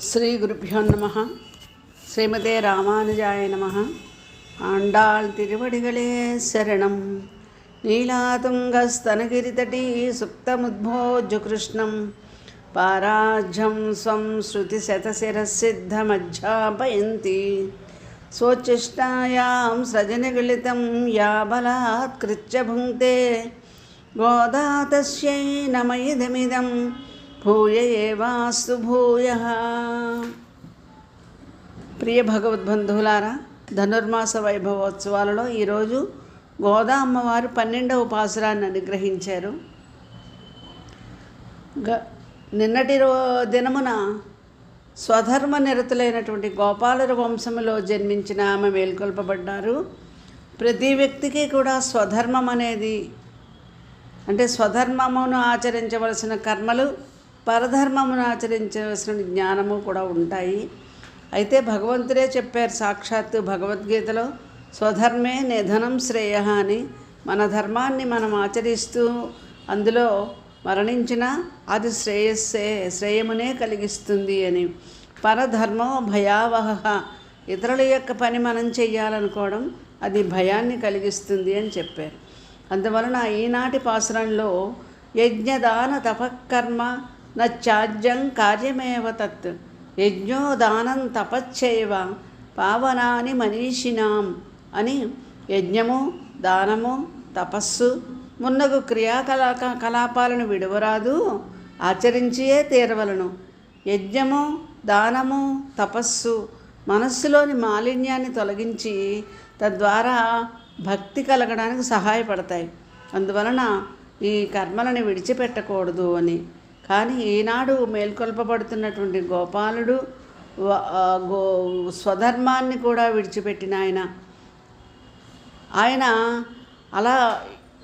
శ్రీ గురుభ్యో నమః. శ్రీమతే రామానుజాయ నమః. ఆండాళ్ తిరువడిగళే శరణం. నీలాతుంగస్తనగిరితటీ సుప్తముద్భోజ్య కృష్ణం పారాజ్యం స్వం శృతిశతశిరసిద్ధమధ్యాపయంతి స్వోచ్ఛిష్టాయాం సృజనగలితం యా బలాత్కృత్య భుంక్తే గోదా తస్యై నమ ఇదమిదం భూయ ఏవాస్తు భూయః. ప్రియ భగవద్బంధువులారా, ధనుర్మాస వైభవోత్సవాలలో ఈరోజు గోదా అమ్మవారు 12వ పాసురాన్ని అనుగ్రహించారు. నిన్నటి దినమున స్వధర్మ నిరతులైనటువంటి గోపాలుర వంశములో జన్మించిన ఆమె మేల్కొల్పబడ్డారు. ప్రతి వ్యక్తికి కూడా స్వధర్మం అనేది అంటే స్వధర్మమును ఆచరించవలసిన కర్మలు, పరధర్మమును ఆచరించవలసిన జ్ఞానము కూడా ఉంటాయి. అయితే భగవంతుడే చెప్పారు సాక్షాత్తు భగవద్గీతలో, స్వధర్మే నిధనం శ్రేయ అని. మన ధర్మాన్ని మనం ఆచరిస్తూ అందులో మరణించినా అది శ్రేయమునే కలిగిస్తుంది అని. పరధర్మో భయావహ, ఇతరుల యొక్క పని మనం చెయ్యాలనుకోవడం అది భయాన్ని కలిగిస్తుంది అని చెప్పారు. అందువలన ఈనాటి పాసురంలో యజ్ఞదాన తపకర్మ నత్యాజ్యం కార్యమేవ తత్ యజ్ఞో దానం తపశ్చైవ పావనాని మనీషినాం అని యజ్ఞము, దానము, తపస్సు మున్నగు కలాపాలను విడవరాదు, ఆచరించియే తీరవలను. యజ్ఞము, దానము, తపస్సు మనస్సులోని మాలిన్యాన్ని తొలగించి తద్వారా భక్తి కలగడానికి సహాయపడతాయి. అందువలన ఈ కర్మలను విడిచిపెట్టకూడదు అని. కానీ ఈనాడు మేల్కొల్పబడుతున్నటువంటి గోపాలుడు స్వధర్మాన్ని కూడా విడిచిపెట్టిన ఆయన అలా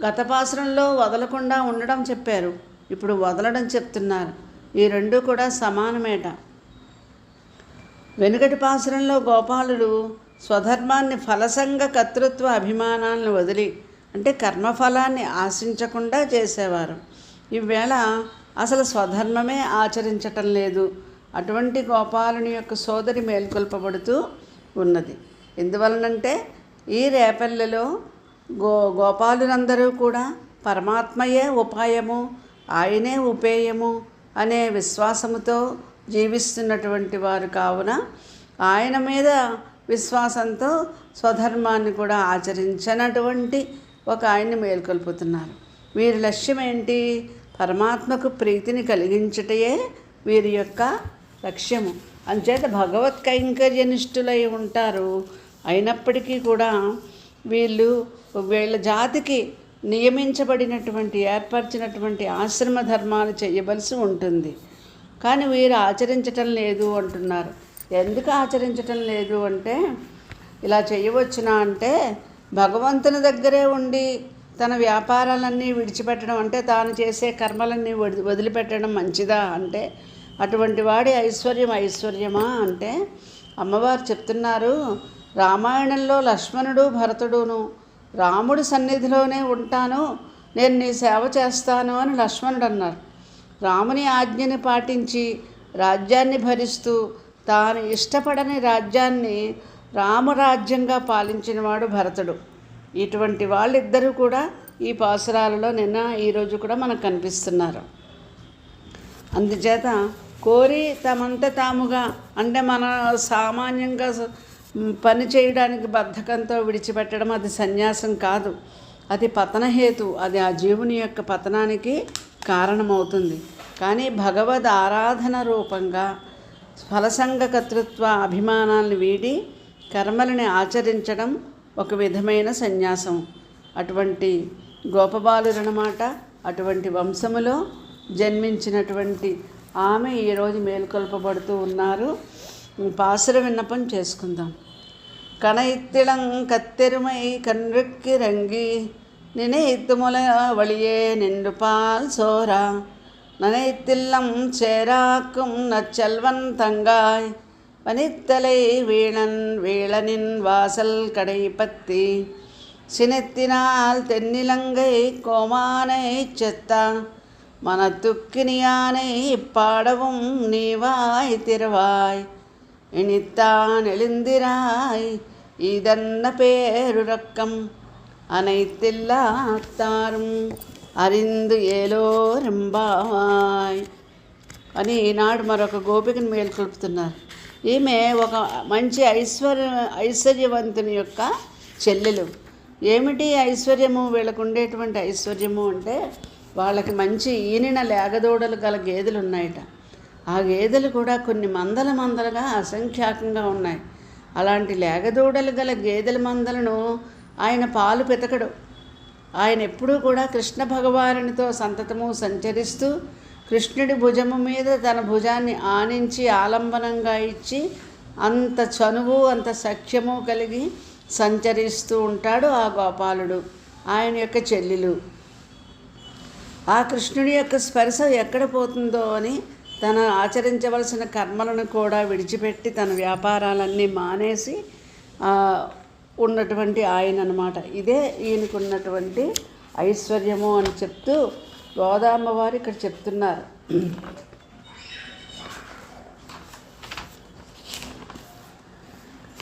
గత పాసురంలో వదలకుండా ఉండడం చెప్పారు, ఇప్పుడు వదలడం చెప్తున్నారు. ఈ రెండు కూడా సమానమేట. వెనుకటి పాసురంలో గోపాలుడు స్వధర్మాన్ని ఫలసంగ కర్తృత్వ అభిమానాలను వదిలి అంటే కర్మఫలాన్ని ఆశించకుండా చేసేవారు. ఈవేళ అసలు స్వధర్మమే ఆచరించటం లేదు. అటువంటి గోపాలుని యొక్క సోదరి మేల్కొల్పబడుతూ ఉన్నది. ఎందువలనంటే ఈ రేపల్లెలో గోపాలులందరూ కూడా పరమాత్మయే ఉపాయము, ఆయనే ఉపేయము అనే విశ్వాసముతో జీవిస్తున్నటువంటి వారు కావున ఆయన మీద విశ్వాసంతో స్వధర్మాన్ని కూడా ఆచరించనటువంటి ఒక ఆయన్ని మేల్కొల్పుతున్నారు. వీరి లక్ష్యం ఏంటి? పరమాత్మకు ప్రీతిని కలిగించుటయే వీరి యొక్క లక్ష్యము. అంచేత భగవత్ కైంకర్యనిష్ఠులై ఉంటారు. అయినప్పటికీ కూడా వీళ్ళ జాతికి నియమించబడినటువంటి ఏర్పరిచినటువంటి ఆశ్రమ ధర్మాలు చేయవలసి ఉంటుంది. కానీ వీరు ఆచరించటం లేదు అంటున్నారు. ఎందుకు ఆచరించటం లేదు అంటే, ఇలా చేయవచ్చునా అంటే భగవంతుని దగ్గరే ఉండి తన వ్యాపారాలన్నీ విడిచిపెట్టడం అంటే తాను చేసే కర్మలన్నీ వదిలిపెట్టడం మంచిదా అంటే, అటువంటి వాడి ఐశ్వర్యమా అంటే అమ్మవారు చెప్తున్నారు. రామాయణంలో లక్ష్మణుడు భరతుడును రాముడి సన్నిధిలోనే ఉంటాను, నేను నీ సేవ చేస్తాను అని లక్ష్మణుడు అన్నారు. రాముని ఆజ్ఞని పాటించి రాజ్యాన్ని భరిస్తూ తాను ఇష్టపడని రాజ్యాన్ని రామరాజ్యంగా పాలించినవాడు భరతుడు. ఇటువంటి వాళ్ళిద్దరూ కూడా ఈ పాసురాలలో ఈరోజు కూడా మనకు కనిపిస్తున్నారు. అందుచేత కోరి తమంత తాముగా అంటే మన సామాన్యంగా పని చేయడానికి బద్ధకంతో విడిచిపెట్టడం అది సన్యాసం కాదు, అది పతనహేతు, అది ఆ జీవుని యొక్క పతనానికి కారణమవుతుంది. కానీ భగవద్ ఆరాధన రూపంగా ఫలసంగ కర్తృత్వ అభిమానాలను వీడి కర్మలని ఆచరించడం ఒక విధమైన సన్యాసం. అటువంటి గోపబాలురన్నమాట. అటువంటి వంశములో జన్మించినటువంటి ఆమె ఈరోజు మేల్కొల్పబడుతూ ఉన్నారు. పాసుర విన్నపం చేసుకుందాం. కణయిత్తిళం కత్తెరుమై కన్రుక్కి రంగి నినయిత్తుముల వళియే నిండు పాల్ సోరా நனைத்தில்லம் சேராக்கும் நச்செல்வன் தங்காய் வனித்தலை வீழனின் வாசல் கடைப்பத்தி சினத்தினால் தென்னிலங்கை கோமானை செத்தா மனத்துக்கு நீயானை பாடவும் நீவாய் திறவாய் இனித்தான் எழுந்திராய் இதன்ன பேருறக்கம் அனைத்தில்லாத்தாரும் అరిందు ఏలోరింబాయ్ అని ఈనాడు మరొక గోపికను మేల్కొల్పుతున్నారు. ఈమె ఒక మంచి ఐశ్వర్యవంతుని యొక్క చెల్లెలు. ఏమిటి ఐశ్వర్యము? వీళ్ళకు ఉండేటువంటి ఐశ్వర్యము అంటే వాళ్ళకి మంచి ఈనిన లేగదూడలు గల గేదెలు ఉన్నాయట. ఆ గేదెలు కూడా కొన్ని మందలుగా అసంఖ్యాకంగా ఉన్నాయి. అలాంటి లేగదూడలు గల గేదెల మందలను ఆయన పాలు పితకడు. ఆయన ఎప్పుడూ కూడా కృష్ణ భగవానునితో సంతతము సంచరిస్తూ కృష్ణుడి భుజము మీద తన భుజాన్ని ఆనించి ఆలంబనంగా ఇచ్చి అంత చనువు అంత సఖ్యము కలిగి సంచరిస్తూ ఉంటాడు ఆ గోపాలుడు, ఆయన యొక్క చెల్లెలు. ఆ కృష్ణుడి యొక్క స్పర్శ ఎక్కడ పోతుందో అని తన ఆచరించవలసిన కర్మలను కూడా విడిచిపెట్టి తన వ్యాపారాలన్నీ మానేసి ఉన్నటువంటి ఆయన అన్నమాట. ఇదే ఈయనకున్నటువంటి ఐశ్వర్యము అని చెప్తూ గోదామ్మవారు ఇక్కడ చెప్తున్నారు.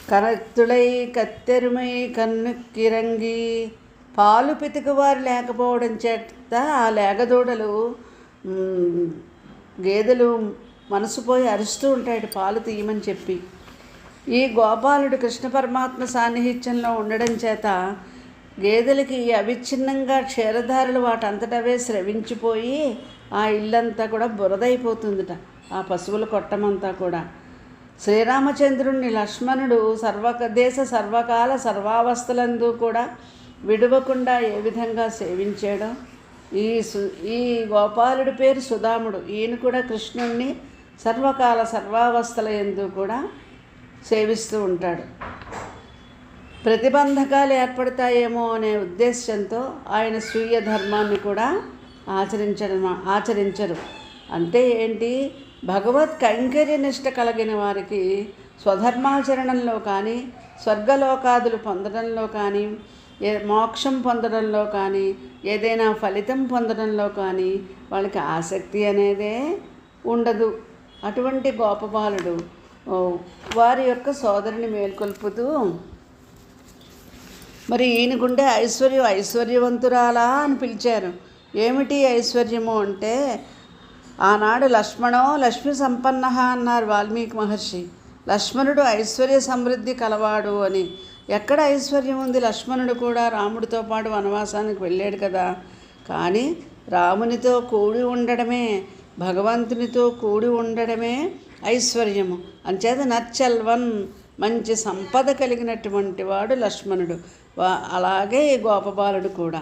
కనత్తుడై కత్తెరుమై కన్నుక్కిరంగి పాలు పితుకువారు లేకపోవడం చేత ఆ లేగదూడలు గేదెలు మనసుపోయి అరుస్తూ ఉంటాయి పాలు తీయమని చెప్పి. ఈ గోపాలుడు కృష్ణ పరమాత్మ సాన్నిహిత్యంలో ఉండడం చేత గేదెలకి అవిచ్ఛిన్నంగా క్షీరధారలు వాటంతటవే స్రవించిపోయి ఆ ఇల్లంతా కూడా బురదైపోతుందిట, ఆ పశువుల కొట్టమంతా కూడా. శ్రీరామచంద్రుణ్ణి లక్ష్మణుడు సర్వదేశ సర్వకాల సర్వావస్థలందు కూడా విడవకుండా ఏ విధంగా సేవించాడో ఈ గోపాలుడి పేరు సుధాముడు. ఈయన కూడా కృష్ణుణ్ణి సర్వకాల సర్వావస్థల యందు కూడా సేవిస్తూ ఉంటాడు. ప్రతిబంధకాలు ఏర్పడతాయేమో అనే ఉద్దేశంతో ఆయన స్వీయ ధర్మాన్ని కూడా ఆచరించరు. అంటే ఏంటి? భగవత్ కైంకర్య నిష్ట కలిగిన వారికి స్వధర్మాచరణంలో కానీ స్వర్గలోకాదులు పొందడంలో కానీ మోక్షం పొందడంలో కానీ ఏదైనా ఫలితం పొందడంలో కానీ వాళ్ళకి ఆసక్తి అనేదే ఉండదు. అటువంటి గోపబాలుడు వారి యొక్క సోదరుని మేల్కొల్పుతూ మరి ఈయనకుండే ఐశ్వర్యవంతురాలా అని పిలిచారు. ఏమిటి ఐశ్వర్యము అంటే ఆనాడు లక్ష్మీ సంపన్న అన్నారు వాల్మీకి మహర్షి. లక్ష్మణుడు ఐశ్వర్య సమృద్ధి కలవాడు అని. ఎక్కడ ఐశ్వర్యం ఉంది? లక్ష్మణుడు కూడా రాముడితో పాటు వనవాసానికి వెళ్ళాడు కదా. కానీ రామునితో కూడి ఉండడమే, భగవంతునితో కూడి ఉండడమే ఐశ్వర్యము. అంచేత నచ్చల్వన్ మంచి సంపద కలిగినటువంటి వాడు లక్ష్మణుడు. అలాగే ఈ గోపబాలుడు కూడా.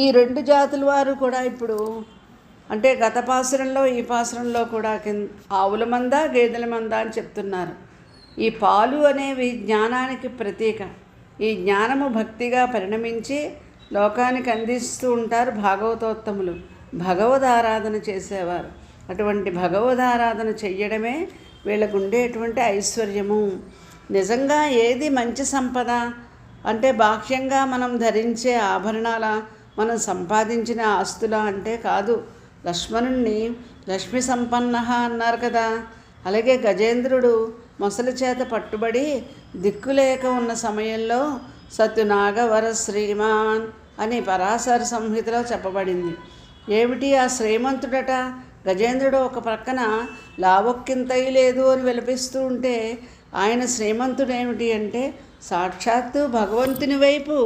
ఈ రెండు జాతుల వారు కూడా ఇప్పుడు అంటే గత పాసురంలో ఈ పాసురంలో కూడా ఆవుల మంద గేదెల మంద అని చెప్తున్నారు. ఈ పాలు అనేవి జ్ఞానానికి ప్రతీక. ఈ జ్ఞానము భక్తిగా పరిణమించి లోకానికి అందిస్తూ ఉంటారు భాగవతోత్తములు, భగవదారాధన చేసేవారు. అటువంటి భగవదారాధన చెయ్యడమే వీళ్ళకు ఉండేటువంటి ఐశ్వర్యము. నిజంగా ఏది మంచి సంపద అంటే బాహ్యంగా మనం ధరించే ఆభరణాల, మనం సంపాదించిన ఆస్తుల అంటే కాదు. లక్ష్మణుణ్ణి లక్ష్మీ సంపన్న అన్నారు కదా. అలాగే గజేంద్రుడు మొసలి చేత పట్టుబడి దిక్కులేక ఉన్న సమయంలో సత్యునాగవర శ్రీమాన్ అని పరాశర సంహితలో చెప్పబడింది. ఏమిటి ఆ శ్రీమంతుడట? గజేంద్రుడు ఒక ప్రక్కన లావొక్కింతై లేదు అని విలపిస్తూ ఉంటే ఆయన శ్రీమంతుడు ఏమిటి అంటే సాక్షాత్తు భగవంతుని వైపు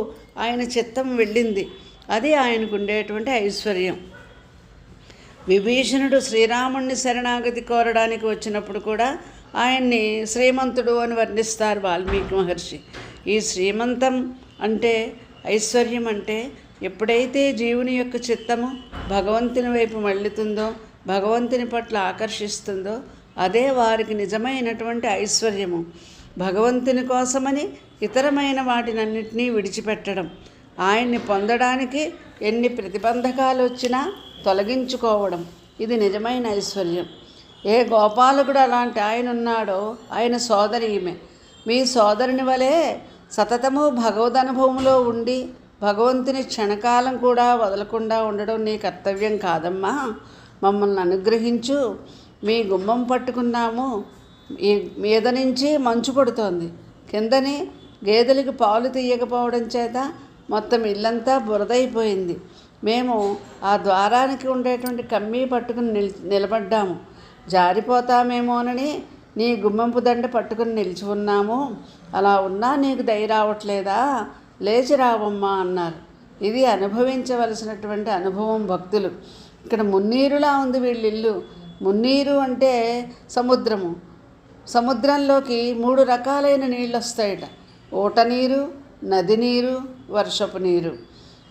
ఆయన చిత్తం వెళ్ళింది. అది ఆయనకు ఉండేటువంటి ఐశ్వర్యం. విభీషణుడు శ్రీరాముణ్ణి శరణాగతి కోరడానికి వచ్చినప్పుడు కూడా ఆయన్ని శ్రీమంతుడు అని వర్ణిస్తారు వాల్మీకి మహర్షి. ఈ శ్రీమంతం అంటే ఐశ్వర్యం అంటే ఎప్పుడైతే జీవుని యొక్క చిత్తము భగవంతుని వైపు మళ్ళుతుందో, భగవంతుని పట్ల ఆకర్షిస్తుందో అదే వారికి నిజమైనటువంటి ఐశ్వర్యము. భగవంతుని కోసమని ఇతరమైన వాటినన్నింటినీ విడిచిపెట్టడం, ఆయన్ని పొందడానికి ఎన్ని ప్రతిబంధకాలు వచ్చినా తొలగించుకోవడం, ఇది నిజమైన ఐశ్వర్యం. ఏ గోపాలకుడు అలాంటి ఆయన ఉన్నాడో ఆయన సోదరి ఈమె. మీ సోదరుని వలె సతతము భగవదనుభవంలో ఉండి భగవంతుని క్షణకాలం కూడా వదలకుండా ఉండడం నీ కర్తవ్యం కాదమ్మా. మమ్మల్ని అనుగ్రహించు. మీ గుమ్మం పట్టుకున్నాము, మీద నుంచి మంచు పడుతోంది, కిందని గేదెలకు పాలు తీయకపోవడం చేత మొత్తం ఇల్లంతా బురదైపోయింది. మేము ఆ ద్వారానికి ఉండేటువంటి కమ్మీ పట్టుకుని నిలబడ్డాము. జారిపోతామేమోనని నీ గుమ్మంపు దండ పట్టుకుని నిలిచి ఉన్నాము. అలా ఉన్నా నీకు దయ రావట్లేదా? లేచి రావమ్మా అన్నారు. ఇది అనుభవించవలసినటువంటి అనుభవం భక్తులు. ఇక్కడ మున్నీరులా ఉంది వీళ్ళిల్లు. మున్నీరు అంటే సముద్రము. సముద్రంలోకి 3 రకాలైన నీళ్ళు వస్తాయట. ఊట నీరు, నది నీరు, వర్షపు నీరు.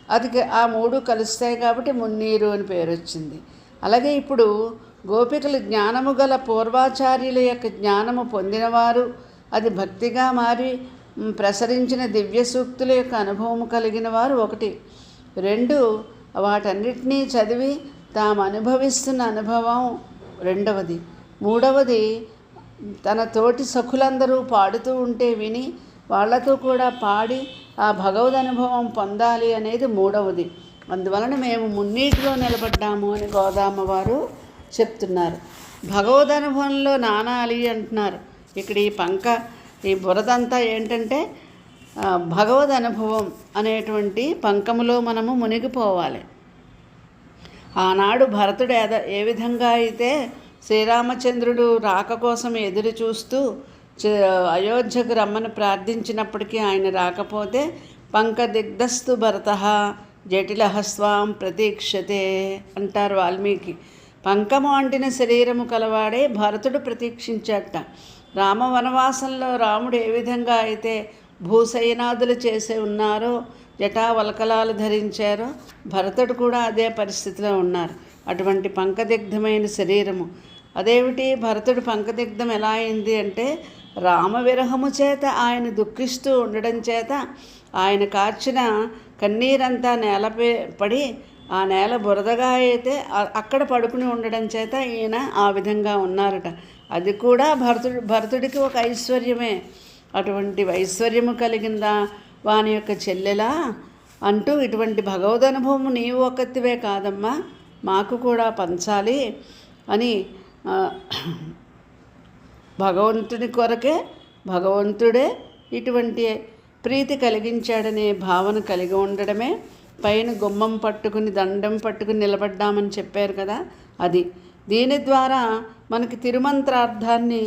అది ఆ 3 కలుస్తాయి కాబట్టి మున్నీరు అని పేరు వచ్చింది. అలాగే ఇప్పుడు గోపికలు జ్ఞానము గల పూర్వాచార్యుల యొక్క జ్ఞానము పొందినవారు, అది భక్తిగా మారి ప్రసరించిన దివ్య సూక్తుల యొక్క అనుభవం కలిగిన వారు 1. 2 వాటన్నిటినీ చదివి తాము అనుభవిస్తున్న అనుభవం 2వది. 3వది తన తోటి సఖులందరూ పాడుతూ ఉంటే విని వాళ్లతో కూడా పాడి ఆ భగవద్ అనుభవం పొందాలి అనేది 3వది. అందువలన మేము మున్నీటిలో నిలబడ్డాము అని గోదామ్మవారు చెప్తున్నారు. భగవద్ అనుభవంలో నానాలి అంటున్నారు. ఇక్కడ ఈ బురదంతా ఏంటంటే భగవద్ అనుభవం అనేటువంటి పంకములో మనము మునిగిపోవాలి. ఆనాడు భరతుడు ఏ విధంగా అయితే శ్రీరామచంద్రుడు రాక కోసం ఎదురు చూస్తూ అయోధ్యకు రమ్మని ప్రార్థించినప్పటికీ ఆయన రాకపోతే పంకదిగ్ధస్తు భరతః జటిలహస్వాం ప్రతీక్షతే అంటారు వాల్మీకి. పంకము అంటిన శరీరము కలవాడే భరతుడు ప్రతీక్షించాట. రామ వనవాసంలో రాముడు ఏ విధంగా అయితే భూసైనాదులు చేసి ఉన్నారో, జటావల్కలాలు ధరించారో, భరతుడు కూడా అదే పరిస్థితిలో ఉన్నారు. అటువంటి పంకదిగ్ధమైన శరీరము. అదేమిటి భరతుడు పంకదిగ్ధం ఎలా అయింది అంటే, రామ విరహము చేత ఆయన దుఃఖిస్తూ ఉండడం చేత ఆయన కార్చిన కన్నీరంతా నేలపై పడి ఆ నేల బురదగా అయితే అక్కడ పడుకుని ఉండడం చేత ఈయన ఆ విధంగా ఉన్నారట. అది కూడా భరతుడికి ఒక ఐశ్వర్యమే. అటువంటి ఐశ్వర్యము కలిగిందా వాని యొక్క చెల్లెలా అంటూ ఇటువంటి భగవదనుభవము నీవు ఒక్కతివే కాదమ్మా, మాకు కూడా పంచాలి అని భగవంతుని కొరకే భగవంతుడే ఇటువంటి ప్రీతి కలిగించాడనే భావన కలిగి ఉండడమే పైన గుమ్మం పట్టుకుని దండం పట్టుకుని నిలబడ్డామని చెప్పారు కదా, అది. దీని ద్వారా మనకి తిరుమంత్రార్థాన్ని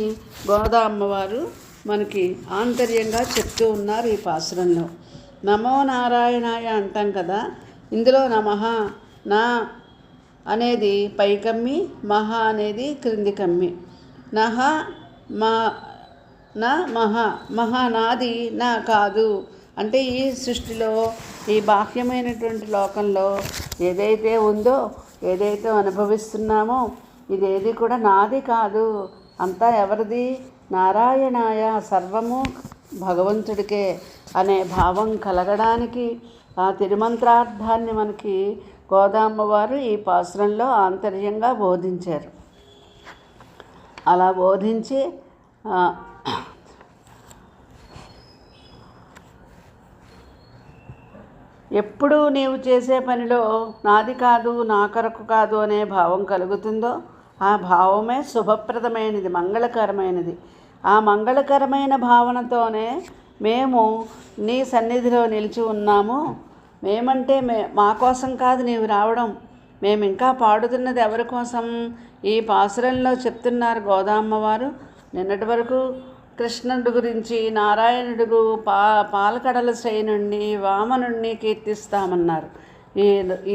గోదామ్మవారు మనకి ఆంతర్యంగా చెప్తూ ఉన్నారు ఈ పాసురంలో. నమో నారాయణాయ అంటాం కదా, ఇందులో నమః నా అనేది పైకమ్మి, మహ అనేది క్రింది కమ్మి. నహ మా నా మహ నాది నా కాదు అంటే ఈ సృష్టిలో ఈ బాహ్యమైనటువంటి లోకంలో ఏదైతే ఉందో, ఏదైతే అనుభవిస్తున్నామో ఇదేది కూడా నాది కాదు, అంతా ఎవరిది? నారాయణాయ, సర్వము భగవంతుడికే అనే భావం కలగడానికి ఆ తిరుమంత్రార్థాన్ని మనకి గోదామ్మవారు ఈ పాసురంలో ఆంతర్యంగా బోధించారు. అలా బోధించి ఎప్పుడు నీవు చేసే పనిలో నాది కాదు, నా కొరకు కాదు అనే భావం కలుగుతుందో ఆ భావమే శుభప్రదమైనది, మంగళకరమైనది. ఆ మంగళకరమైన భావనతోనే మేము నీ సన్నిధిలో నిలిచి ఉన్నాము. మేమంటే మా కోసం కాదు నీవు రావడం, మేము ఇంకా పాడుతున్నది ఎవరి కోసం? ఈ పాసురంలో చెప్తున్నారు గోదామ్మవారు. నిన్నటి వరకు కృష్ణుడి గురించి, నారాయణుడు పాలకడల శ్రేణుణ్ణి, వామనుణ్ణి కీర్తిస్తామన్నారు.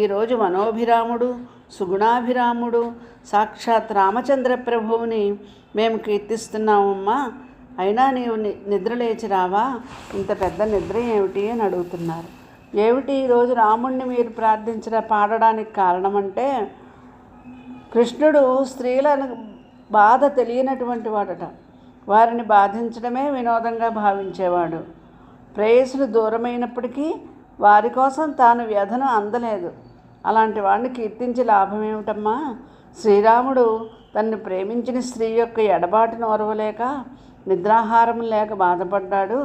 ఈరోజు మనోభిరాముడు, సుగుణాభిరాముడు, సాక్షాత్ రామచంద్ర ప్రభువుని మేము కీర్తిస్తున్నామమ్మా. అయినా నీవు నిద్ర లేచి రావా? ఇంత పెద్ద నిద్ర ఏమిటి అని అడుగుతున్నారు. ఏమిటి ఈరోజు రాముణ్ణి మీరు పాడడానికి కారణమంటే, కృష్ణుడు స్త్రీలను బాధ తెలియనటువంటి వాడట. వారిని బాధించడమే వినోదంగా భావించేవాడు. ప్రేయసులు దూరమైనప్పటికీ వారి కోసం తాను వ్యధను అందలేదు. అలాంటి వాడిని కీర్తించి లాభం ఏమిటమ్మా? శ్రీరాముడు తన్ను ప్రేమించిన స్త్రీ యొక్క ఎడబాటును ఓర్వలేక నిద్రాహారం లేక బాధపడ్డాడు.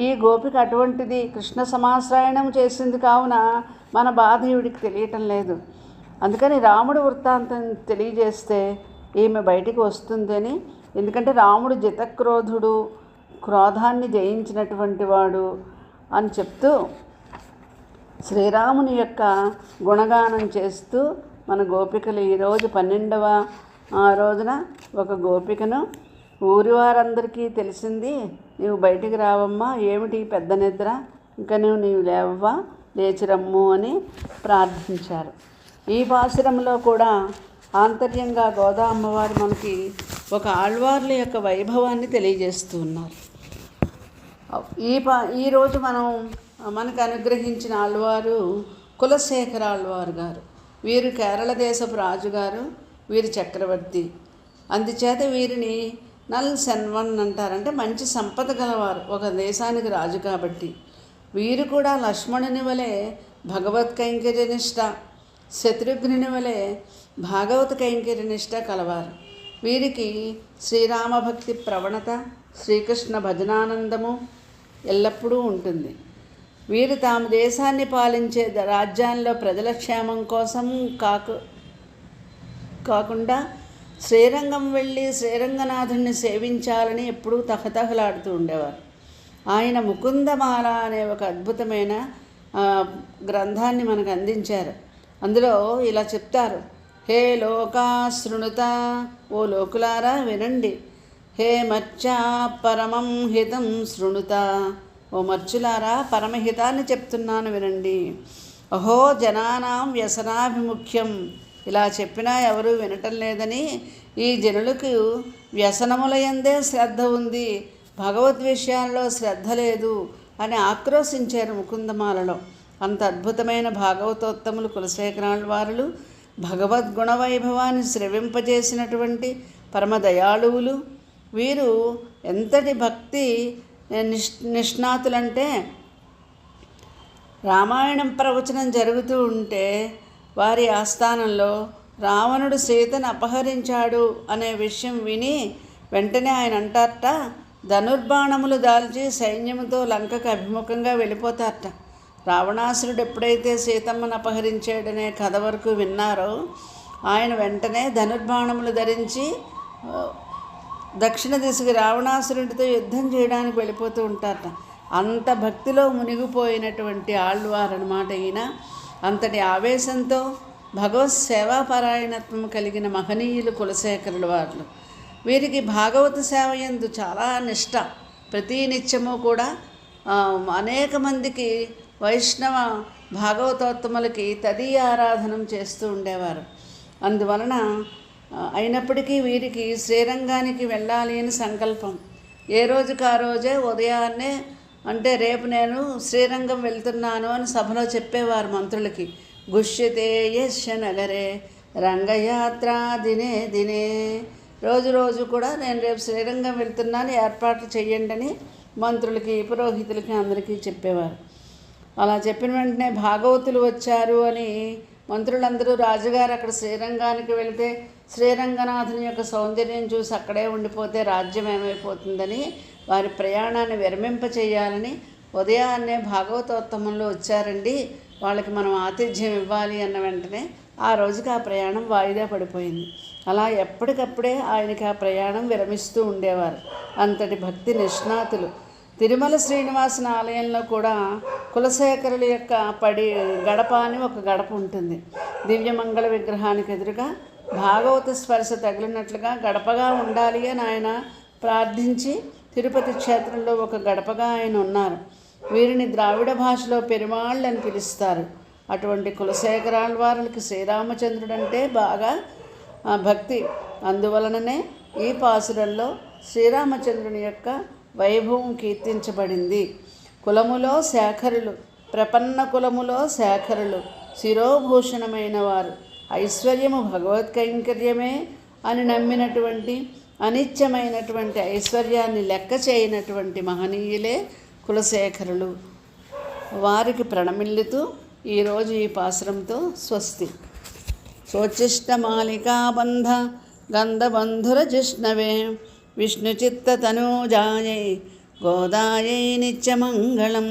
ఈ గోపిక అటువంటిది కృష్ణ సమాశ్రయణం చేసింది కావున మన బాధ ఈవిడికి తెలియటం లేదు. అందుకని రాముడు వృత్తాంతం తెలియజేస్తే ఈమె బయటికి వస్తుందని. ఎందుకంటే రాముడు జితక్రోధుడు, క్రోధాన్ని జయించినటువంటి వాడు అని చెప్తూ శ్రీరాముని యొక్క గుణగానం చేస్తూ మన గోపికలు ఈరోజు 12వ రోజున ఒక గోపికను ఊరి వారందరికీ తెలిసింది. నీవు బయటికి రావమ్మా, ఏమిటి పెద్ద నిద్ర, ఇంకా నీవు లేవవ్వా, లేచిరమ్ము అని ప్రార్థించారు. ఈ పాసురంలో కూడా ఆంతర్యంగా గోదా అమ్మవారు మనకి ఒక ఆళ్వార్ల యొక్క వైభవాన్ని తెలియజేస్తూ ఉన్నారు. ఈరోజు మనకు అనుగ్రహించిన ఆళ్వారు కులశేఖర ఆళ్వారు గారు. వీరు కేరళ దేశపు రాజుగారు, వీరు చక్రవర్తి. అందుచేత వీరిని నల్ సెన్వన్ అంటారంటే మంచి సంపద గలవారు, ఒక దేశానికి రాజు కాబట్టి. వీరు కూడా లక్ష్మణుని వలె భగవత్ కైంకర్యనిష్ట, శత్రుఘ్నుని వలె భాగవత కైంకర్యనిష్ట కలవారు. వీరికి శ్రీరామభక్తి ప్రవణత, శ్రీకృష్ణ భజనానందము ఎల్లప్పుడూ ఉంటుంది. వీరు తాము దేశాన్ని పాలించే రాజ్యాల్లో ప్రజల క్షేమం కోసం కాకుండా శ్రీరంగం వెళ్ళి శ్రీరంగనాథుడిని సేవించాలని ఎప్పుడూ తహతహలాడుతూ ఉండేవారు. ఆయన ముకుందమాల అనే ఒక అద్భుతమైన గ్రంథాన్ని మనకు అందించారు. అందులో ఇలా చెప్తారు: హే లోకా శృణుత, ఓ లోకులారా వినండి. హే మర్చా పరమం హితం శృణుత, ఓ మర్చులారా పరమహితాన్ని చెప్తున్నాను వినండి. అహో జనానాం వ్యసనాభిముఖ్యం, ఇలా చెప్పినా ఎవరూ వినటం లేదని ఈ జనులకు వ్యసనములయందే శ్రద్ధ ఉంది, భగవద్ విషయాల్లో శ్రద్ధ లేదు అని ఆక్రోశించారు ముకుందమాలలో. అంత అద్భుతమైన భాగవతోత్తములు కులశేఖరాళ్వారులు, భగవద్గుణ వైభవాన్ని స్రవింపజేసినటువంటి పరమదయాళువులు. వీరు ఎంతటి భక్తి నిష్ణాతులంటే రామాయణం ప్రవచనం జరుగుతూ ఉంటే వారి ఆస్థానంలో రావణుడు సీతను అపహరించాడు అనే విషయం విని వెంటనే ఆయన అంటారట, ధనుర్బాణములు దాల్చి సైన్యముతో లంకకు అభిముఖంగా వెళ్ళిపోతారట. రావణాసురుడు ఎప్పుడైతే సీతమ్మను అపహరించాడనే కథ వరకు విన్నారో ఆయన వెంటనే ధనుర్బాణములు ధరించి దక్షిణ దిశకి రావణాసురుడితో యుద్ధం చేయడానికి వెళ్ళిపోతూ ఉంటారట. అంత భక్తిలో మునిగిపోయినటువంటి ఆళ్వారు అన్నమాట ఈయన. అంతటి ఆవేశంతో భగవత్ సేవాపరాయణత్వం కలిగిన మహనీయులు కులశేఖరుల వారు. వీరికి భాగవత సేవ యందు చాలా నిష్ట. ప్రతి నిత్యము కూడా అనేక మందికి వైష్ణవ భాగవతోత్తములకి తదీయ ఆరాధనం చేస్తూ ఉండేవారు. అందువలన అయినప్పటికీ వీరికి శ్రీరంగానికి వెళ్ళాలి అని సంకల్పం. ఏ రోజుకి ఆ రోజే ఉదయాన్నే, అంటే రేపు నేను శ్రీరంగం వెళ్తున్నాను అని సభలో చెప్పేవారు మంత్రులకి. గుష్యతే యశ నగరే రంగయాత్ర దినే దినే, రోజు కూడా నేను రేపు శ్రీరంగం వెళ్తున్నాను, ఏర్పాట్లు చేయండి అని మంత్రులకి, పురోహితులకి అందరికీ చెప్పేవారు. అలా చెప్పిన వెంటనే భాగవతులు వచ్చారు అని మంత్రులందరూ రాజుగారు అక్కడ శ్రీరంగానికి వెళితే శ్రీరంగనాథుని యొక్క సౌందర్యం చూసి అక్కడే ఉండిపోతే రాజ్యం ఏమైపోతుందని వారి ప్రయాణాన్ని విరమింపచేయాలని ఉదయాన్నే భాగవతోత్తమంలో వచ్చారండి, వాళ్ళకి మనం ఆతిథ్యం ఇవ్వాలి అన్న వెంటనే ఆ రోజుకి ఆ ప్రయాణం వాయిదా పడిపోయింది. అలా ఎప్పటికప్పుడే ఆయనకి ఆ ప్రయాణం విరమిస్తూ ఉండేవారు. అంతటి భక్తి నిష్ణాతులు. తిరుమల శ్రీనివాసుని ఆలయంలో కూడా కులశేఖరుల యొక్క గడప అని ఒక గడప ఉంటుంది. దివ్యమంగళ విగ్రహానికి ఎదురుగా భాగవత స్పర్శ తగిలినట్లుగా గడపగా ఉండాలి అని ఆయన ప్రార్థించి తిరుపతి క్షేత్రంలో ఒక గడపగా ఆయన ఉన్నారు. వీరిని ద్రావిడ భాషలో పెరుమాళ్ళు అని పిలుస్తారు. అటువంటి కులశేఖరాళ్వారులకి శ్రీరామచంద్రుడు అంటే బాగా భక్తి. అందువలననే ఈ పాసురంలో శ్రీరామచంద్రుని యొక్క వైభవం కీర్తించబడింది. కులములో శేఖరులు, ప్రపన్న కులములో శేఖరులు, శిరోభూషణమైన వారు, ఐశ్వర్యము భగవత్ కైంకర్యమే అని నమ్మినటువంటి, అనిత్యమైనటువంటి ఐశ్వర్యాన్ని లెక్క చేయనటువంటి మహనీయులే కులశేఖరులు. వారికి ప్రణమిల్లుతూ ఈరోజు ఈ పాసురంతో స్వస్తి. సోచిష్టమాలికాబంధ గంధబంధుర జిష్ణవే విష్ణుచిత్తతనూజాయై గోదాయై నిత్యమంగళం.